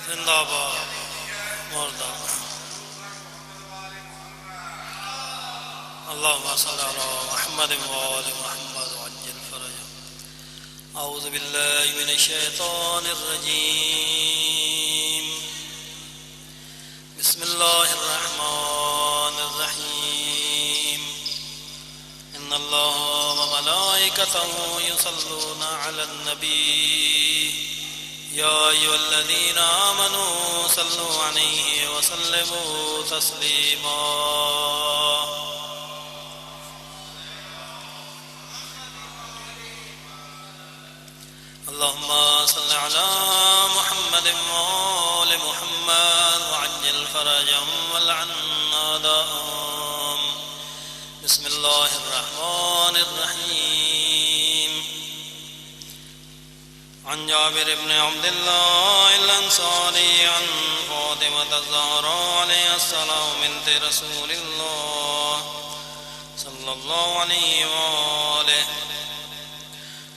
जिंदाबाद मुर्दा अल्लाहुम्मा सल्लि अला मुहम्मद व आलि मुहम्मद वअज्जिल फरजहम अऊज़ु बिल्लाहि मिनश शैतानिर रजीम बिस्मिल्लाहिर रहमानिर रहीम इन्नल्लाहा व मलाइकतहु युसल्लूना अलन नबी या अय्युहल्लज़ीना आमनू सल्लू अलैहि व सल्लिमू तस्लीमा अल्लाहुम्मा सल्लि अला मुहम्मद व आलि मुहम्मद वअज्जिल फरजहम वलअन आदाअहम बिस्मिल्लाहिर रहमानिर रहीम عن جابر بن عبد الله الأنصاري عن فاطمة الزهراء عليها السلام بنت رسول الله صلى الله عليه وآله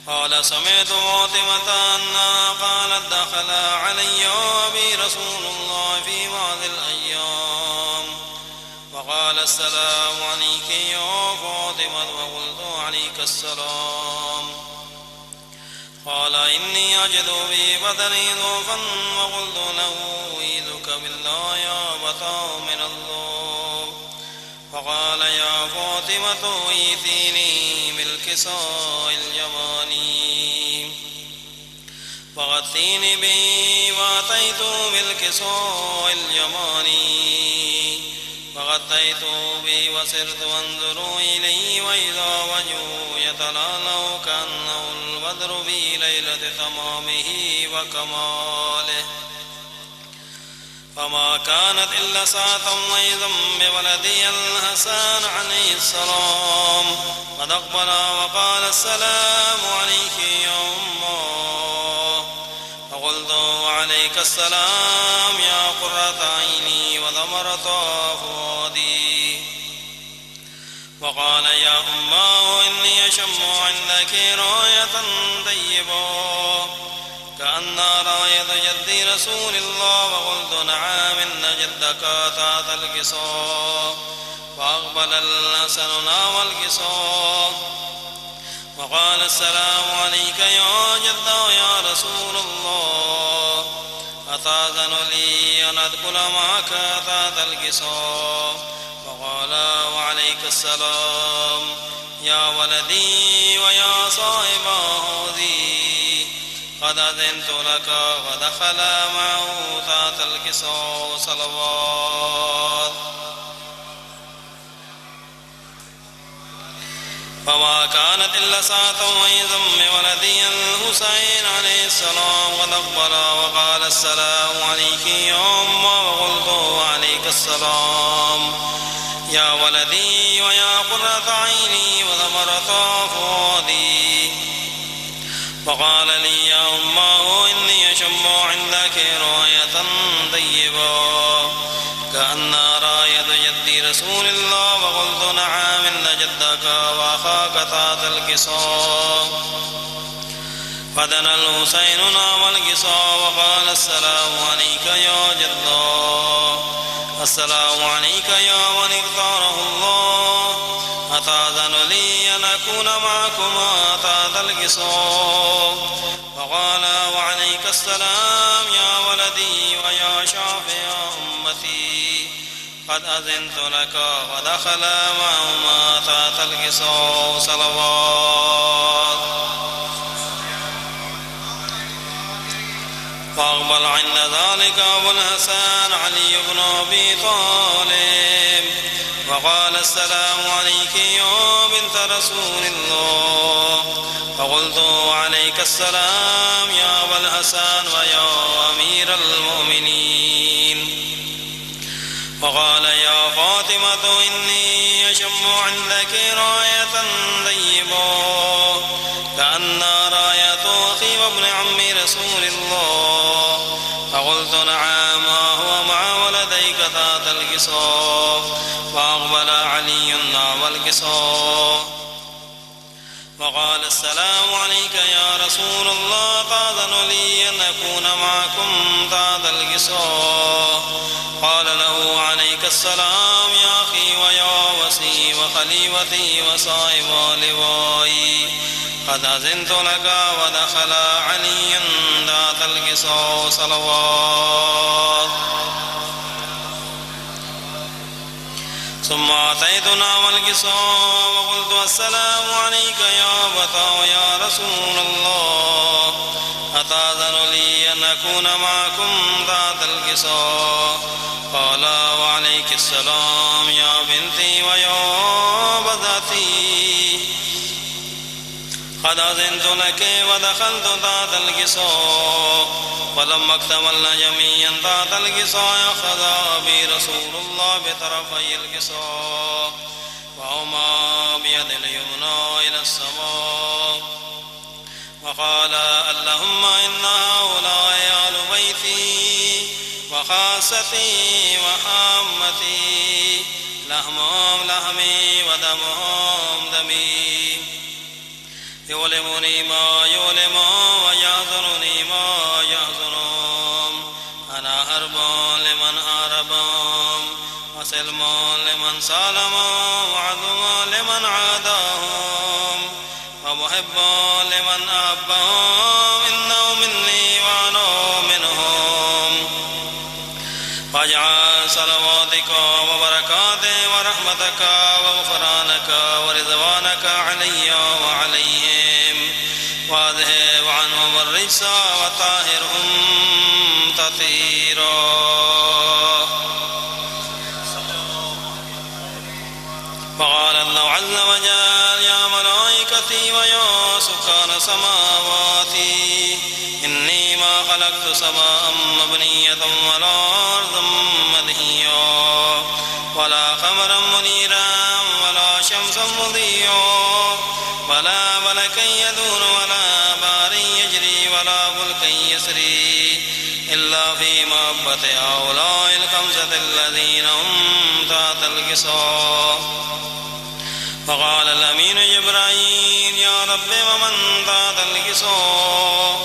قال سمعت فاطمة أنها قالت دخل علي أبي رسول الله في بعض الأيام وقال السلام عليك يا فاطمة وقلت عليك السلام قال إني أجد في بدني ضعفا وقلت له أعوذك بالله يا أبتاه من الله فقال يا فاطمة ايثيني بالكساء اليماني فغطيني به وأتيت بالكساء اليماني فغطيت به وسرت أنظر إليه وإذا وجهه يتلألأ كأنه البدر في ليلة تمامه وكماله فما كانت إلا ساعة وإذا بولدي الحسن عليه السلام قد أقبل وقال السلام عليك يا أمه فقلت وعليك السلام يا قرة عيني وثمرة فؤادي وقال يا أمه إني أشم عندك راية طيبة كأن راية جد رسول الله وقلت نعم إن جدك تحت القصاء فأقبل الحسن نحو القصاء وقال السلام عليك يا جد يا رسول الله أتأذن لي أن أدخل معك تحت القصاء فقال وعليك السلام يا ولدي ويا صاحب هذه قد أذنت لك ودخل معه تحت القصاء صلوات فما كانت إلا ساعة وإذا بولدي الحسين عليه السلام قد أقبل وقال السلام عليك يا أمه وقلت وعليك السلام يا ولدي ويا قرة عيني وثمرة فؤادي فقال لي يا أمه إني أشم عندك راية طيبة كأن راية جد رسول الله فقلت نعم إن جدك وأخاك تحت القصاء فدنا الحسين نحو القصاء وقال السلام عليك يا جد السلام عليك يا من اختاره الله أتأذن لي أن أكون معكما تحت القصاء فقال وعليك السلام يا ولدي ويا شافع أمتي قد أذنت لك ودخل معهما تحت القصاء صلوات فأقبل عند ذلك أبو الحسن علي بن أبي طالب وقال السلام عليك يا بنت رسول الله فقلت وعليك السلام يا أبا الحسن ويا أمير المؤمنين وقال يا فاطمة إني أشم عندك راية طيبة كأن راية أخي وابن عم رسول الله فقلت نعم هو مع ولديك تحت القصاء فأقبل علي نحو القصاء وقال السلام عليك يا رسول الله تأذن لي أن أكون معكم بعد القصاص قال له عليك السلام يا أخي ويا وسي وخليفتي وصاحب لوائي قد أذنت لك ودخل علي ذات القصاص صلوات. ثم أتيتنا والقصاص وقلت السلام عليك يا أبتا ويا رسول الله أتأذن لي أن أكون معكم ذات القصاص قال وعليك السلام يا بنتي ويا بذاتي قد أذنت لك ودخلت ذات القصاص. فلما اكتملنا جميعا ذات القصاص أخذ أبي رسول الله بطرفي القصاص وهما بيد اليمنى إلى السماء وقال اللهم إن هؤلاء أهل بيتي وخاصتي وحامتي لحمهم لحمي ودمهم دمي يؤلمني ما يؤلمهم ويحزنني ما يحزنهم أنا حرب لمن حاربهم وسلم لمن سالمهم وعدو لمن عاداهم ومحب لمن أحبهم إنه مني وأنا منهم. فاجعل صلواتك وبركاتك ورحمتك وغفرانك ورضوانك علي وعليهم واذهب عنهم الرجس وطهرهم تطهيرا. وقال الله عز وجل يا ملائكتي ويا سكان سماواتي إني ما خلقت سماء مبنية ولا أرضا مدهيا ولا قمرا منيرا ولا شمسا مضيا ولا ملكا يدور ولا بار يجري ولا فلكا يسري إلا في محبة هؤلاء الخمسة الذين هم تحت القصاص. فقال الأمين جبرائيل يا رب ومن تحت القصاص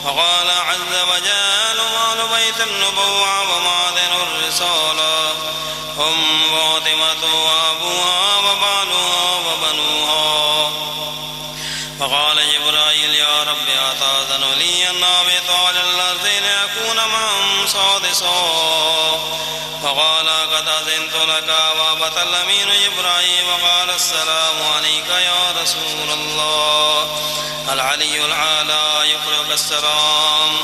فقال عز وجل مال بيت النبوة ومعدن الرسالة هم فاطمة وأبوها وبالها وبنوها. فقال جبرائيل يا رب أتأذن لي أن أبيت على الأرض لأكون معهم سادسا فقال قد أذنت لك وأبت الأمين جبرائيل وقال السلام عليك يا رسول الله العلي الأعلى يقرئك السلام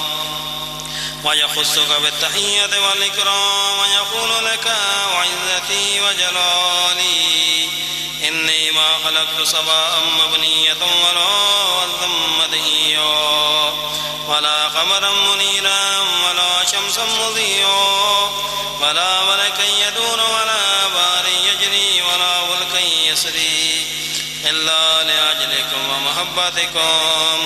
ويخصك بالتحية والإكرام ويقول لك وعزتي وجلالي إني ما خلقت سماء مبنية ولا أرضا مدهيا ولا قمرا منيرا ولا شمسا مضيا ولا ملكا يدور ولا بار يجري ولا فلكا يسري إلا لأجلكم ومحبتكم.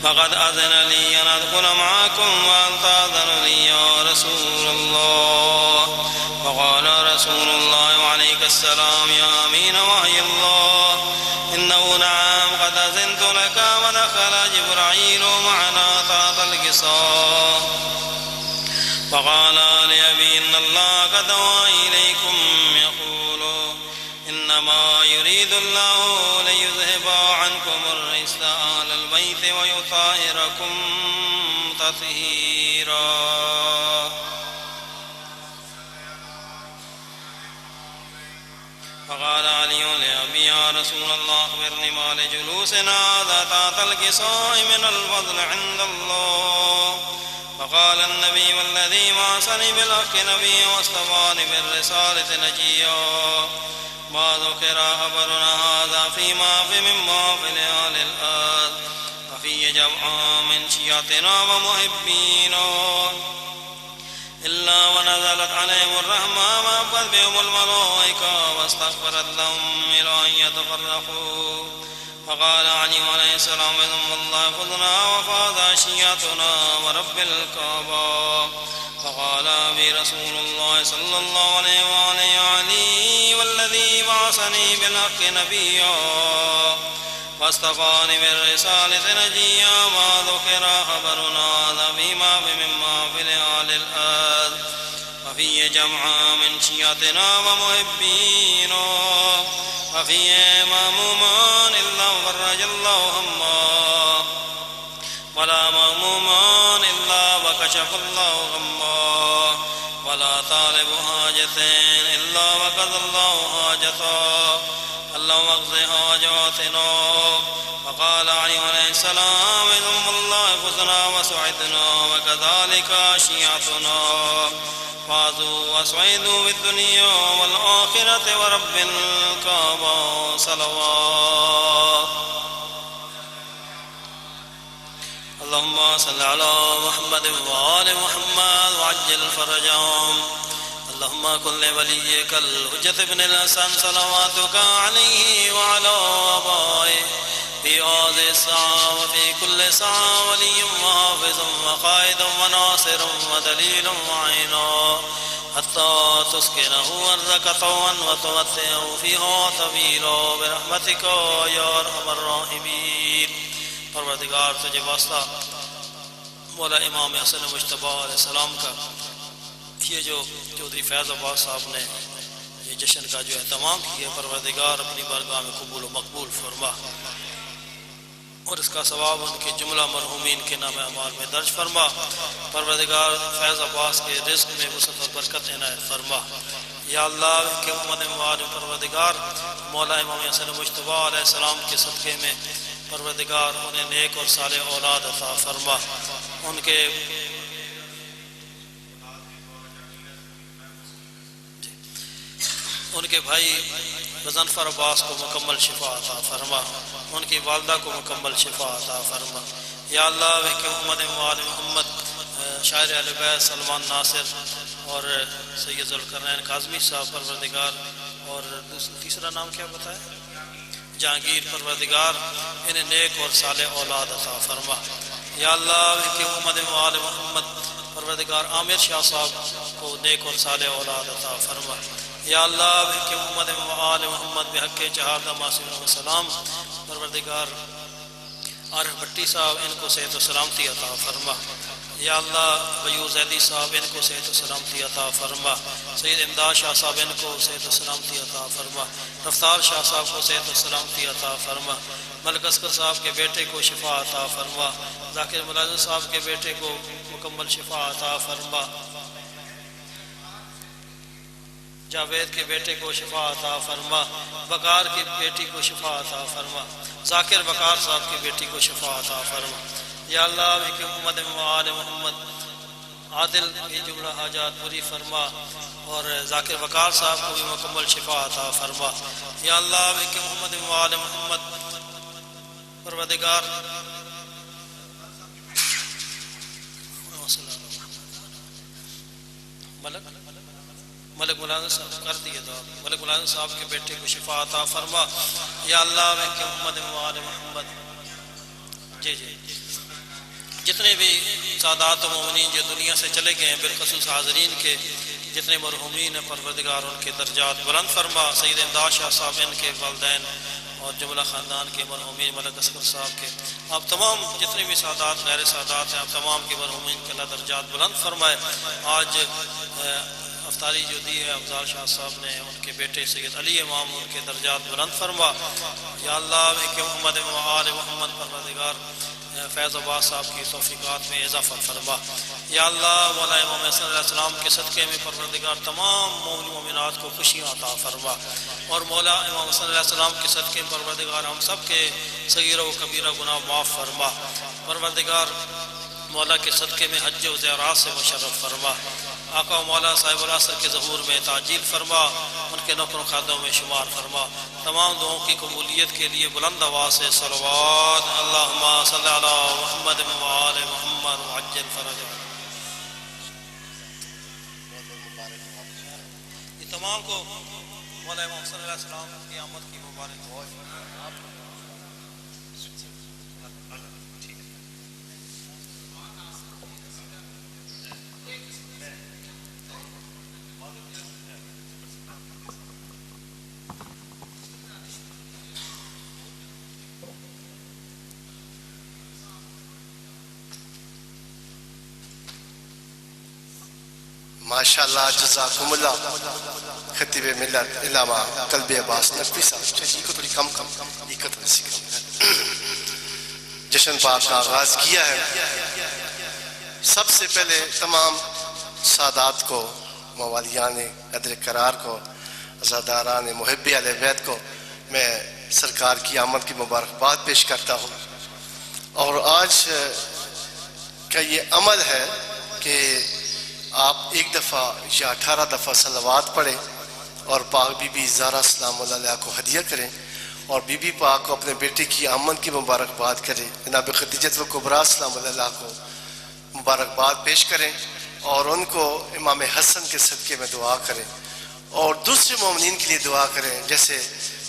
فقد أذن لي أن أدخل معكم وأن تأذن لي يا رسول الله. فقال رسول الله وعليك السلام يا أمين وحي الله إنه نعم قد أذنت لك ودخل جبرائيل معنا تحت القصاص. فقال لأبي إن الله قد أوحى إليكم يقول إنما يريد الله ليذهب عنكم الرجس أهل البيت ويطهركم تطهيرا. فقال علي لأبي يا رسول الله أخبرني ما لجلوسنا هذا تحت القصاص من الفضل عند الله. فقال النبي والذي بعثني بالحق نبيا واصطفاني بالرسالة نجيا ما ذكر خبرنا هذا فيما في مما في ليال الأرض وفي جمع من شيعتنا ومحبينا إلا ونزلت عليهم الرحمة وأبت بهم الملائكة واستغفرت لهم إلى أن يتفرقوا. فقال علي عليه السلام بسم الله خذنا وفاض شيعتنا ورب الكعبة. فقال أبي رسول الله صلى الله عليه وآله والذي بعثني بالحق نبيا واستقان بالرسالة نجيا ما ذكر خبرنا ذميما مما في لآل الآد وفي جمعا من شيعتنا ومحبينا وفي مامومان إلا فرج الله هما ولا مامومان إلا وكشف الله غما ولا طالب حاجتين إلا وقضى الله حاجتا اللهم اقض حاجاتنا. وقال عليه السلام ثم الله فزنا وسعدنا وكذلك شيعتنا فازوا وسعدوا في الدنيا والآخرة ورب الكعبة صلوات. اللهم صل على محمد وآل محمد وعجل فرجهم. اللهم كن لوليك الحجة بن الحسن صلواتك عليه وعلى آبائه في هذه الساعة وفي كل ساعة ولي وحافظ وقائد وناصر ودليل وعينا حتى تسكنه أرضك طوعا وتمتعه فيها طويلا برحمتك يا أرحم الراحمين. परवरदिगार तुझे वास्ता मौला इमाम हसन मुश्तबा अलैहिस्सलाम का ये जो चौधरी फैज़ अब्बास साहब ने ये जश्न का जो एहतमाम किया, परवरदिगार अपनी बारगाह में कबूल व मकबूल फरमा और इसका सवाब उनके जुमला मरहूमीन के नाम अमाल में दर्ज फरमा। परवरदिगार फैज़ अब्बास के रिज़्क़ में वसअत और बरकत इनायत फरमा। या अल्लाह के उम्मत मुबारक परवरदिगार मौला इमाम हसन मुश्तबा अलैहिस्सलाम के सदक़े में परवरदिगार उन्हें नेक और साले औलाद अता फरमा। उनके भाई गज़नफ़र अब्बास को मुकम्मल शिफा अता फरमा, उनकी वालदा को मुकम्मल शिफा अता फरमा। या अल्लाह के उम्मत मुबारक मोहम्मद शायर अहले बैत सलमान नासिर और सैयद ज़ुल्क़रनैन काज़मी साहब परवरदिगार और तीसरा नाम क्या बताया, जहांगीर, परवरदिगार इन्हें नेक और साले औलाद अता फरमा। या अल्लाह के उम्मत वाले मोहम्मद परवरदिगार आमिर शाह साहब को नेक और साले औलाद अता फरमा। या अल्लाह के उम्मत वाले मोहम्मद बिहक़्क़े चहारदा मासूम सलाम परवरदिगार आरिफ भट्टी साहब इनको सेहत व सलामती अता फरमा। या अल्लाह गयूर ज़ैदी साहब इनको सेहत व सलामती अता फरमा। सैयद इमदाद शाह साहब इनको सेहत व सलामती अता फरमा। रफ्तार शाह साहब को सेहत व सलामती अता फरमा। मलिक असगर साहब के बेटे को शिफा अता फरमा। ज़ाकिर मुलाज़िम साहब के बेटे को मुकम्मल शिफा अता फरमा। जावेद के बेटे को शिफा अता फरमा। बकार की बेटी को शिफा अता फरमा। ज़ाकिर बकार साहब की बेटी को शिफा अता फरमा। या अल्लाह के उम्मत आल मोहम्मद आदिल की जुमला हाजात पूरी फरमा और ज़ाकिर बकार साहब को भी मुकम्मल शिफा अता फरमा। या अल्लाह के उम्मत आल मोहम्मद परवरदिगार मलिक मुलाज़िम साहब कर दिए दो, मलिक मुलाज़िम साहब के बेटे को शिफा अता फरमा। या अल्लाह के उम्मत आल मोहम्मद जी जी जितने भी सादात मोमिनीन जो दुनिया से चले गए हैं, बिलखसूस हाज़रीन के जितने मरहूमीन हैं परवरदिगार उनके दर्जात बुलंद फरमा। सैयद इमदाद शाह साहब इनके वालिदैन और जुमला ख़ानदान के मरहूमीन मलिक असगर साहब के आप तमाम जितने भी सादात गैर सादात हैं आप तमाम के मरहूमीन के अल्लाह दर्जात बुलंद फरमाए। आज अफ्तारी जो दी है अफजाल शाह साहब ने, उनके बेटे सैयद अली इमाम उनके दर्जात बुलंद फरमा। या अल्लाह के उम्मत आल मोहम्मद परवरदिगार फैज़ अब्बास साहब की तौफ़ीक़ात में इज़ाफ़ा फरमा। या अल्लाह मौला इमाम हसन अलैहिस्सलाम के सदक़े में परवरदिगार तमाम मोमिन मोमिनात को खुशियाँ अता फरमा और मौला इमाम हसन अलैहिस्सलाम के सदक़े में परवरदिगार हम सब के सगीरा व कबीरा गुनाह माफ़ फरमा। परवरदिगार मौला के सदक़े में हज व ज़ियारत से मुशर्रफ फरमा। आका मौला साहिब अल-असर के ज़हूर में ताजील फरमा, उनके नौकर खादों में शुमार फरमा। तमाम दुआओं की कबूलियत के लिए बुलंद आवाज़ से सलवात अल्लाहुम्मा सल्लि अला मुहम्मद व आले मुहम्मद व अज्जिल फरजहु। ये तमाम को मौला इमाम सल्लल्लाहु अलैहि वसल्लम की आमद की मुबारक हो। माशाअल्लाह जज़ाकुमुल्लाह खतीब मिल्लत इलामा कल्बे अब्बास नकवी साहब को थोड़ी कम जश्न पाक का आगाज किया है। सबसे पहले तमाम सादात को, मवालियान कदर करार को, अज़ादारान मुहिब्बे अहले बैत को मैं सरकार की आमद की मुबारकबाद पेश करता हूँ। और आज का ये अमल है कि आप एक दफ़ा या 18 दफ़ा सलवात पढ़ें और पाक बीबी ज़हरा सलामुल्लाह अलैहा को हदिया करें और बीबी पाक को अपने बेटे की आमद की मुबारकबाद करें। जनाब खदीजत व कुबरा सलामुल्लाह अलैहा को मुबारकबाद पेश करें और उनको इमाम हसन के सदक़े में दुआ करें और दूसरे मोमिनीन के लिए दुआ करें। जैसे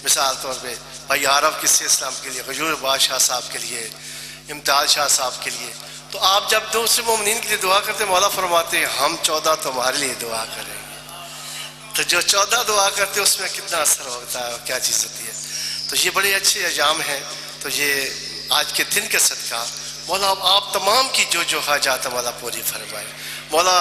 मिसाल तौर पे भाई आरफ किस्से इस्लाम के लिए, गजूर बादशाह साहब के लिए, इम्तियाज शाह साहब के लिए। तो आप जब दूसरे मोमिनीन के लिए दुआ करते मौला फरमाते हैं हम 14 तुम्हारे लिए दुआ करेंगे। तो जो 14 दुआ करते उसमें कितना असर होता है, क्या चीज़ होती है। तो ये बड़े अच्छे अजाम हैं। तो ये आज के दिन के सदका मौला आप तमाम की जो हाजात मौला पूरी फरमाए। मौला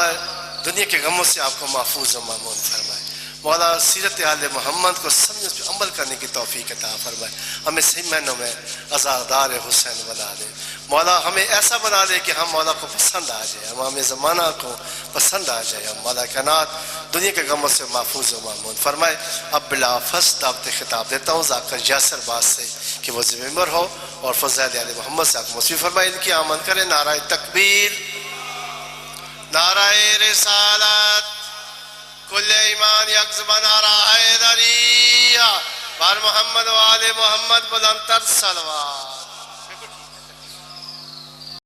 दुनिया के गमों से आपको महफूज व मामून फरमाए। मौला सीरत आले मोहम्मद को समझ पे अमल करने की तौफीक अता फरमाए। हमें सही मायनों में अज़ादार हुसैन बना दे। मौला हमें ऐसा बना दे कि हम मौला को पसंद आ जाए, हम हमें ज़माना को पसंद आ जाए। हम मौला कायनात दुनिया के गमों से महफूज व मामून फरमाए। अब बिलाफस दावत खिताब देता हूँ ज़ाकर यासर बास से कि वो ज़िम्मेदार हो और फ़ज़ैल आले मोहम्मद से आप मुस्वी फरमाए। इनकी आमद करें। नाराए तकबीर, नाराए रिसालत, कुल्ले ईमान यक्ज़बा नाराए दरिया बार मोहम्मद वाले मोहम्मद बुलंद तर सलवा।